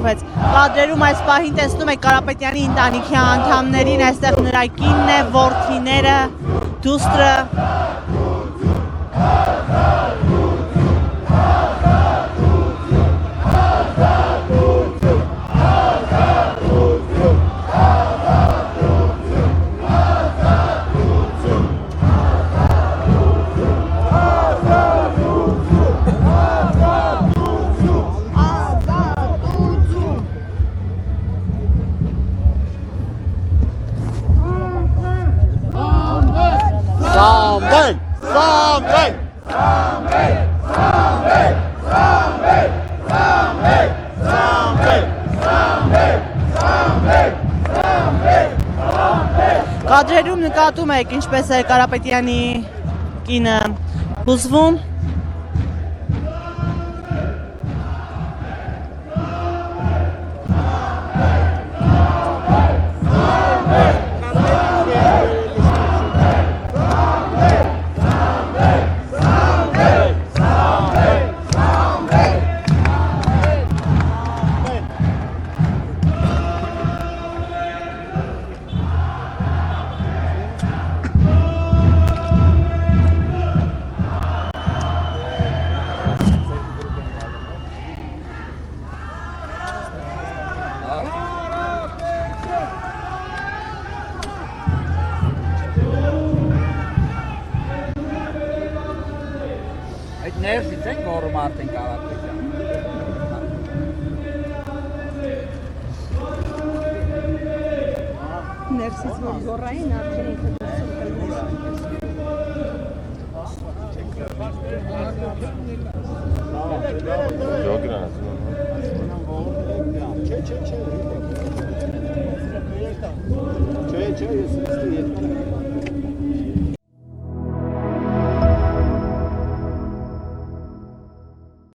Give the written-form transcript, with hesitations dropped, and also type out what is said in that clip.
ձգվեց։ Կադրերում այս պահին տեսնում եք Կարապետյանի ընտանիքի անդամներին, այստեղ նրա կինն է, որդիները, դուստրը։ Կադրերում նկատում եք ինչպես է Կարապետյանի կինը հուզվում։ Ներսից ենք նորում արդեն Կարապետյան։ Ներսից որ զորային արդեն ինքը դուրս Չէ, ես ստի ետ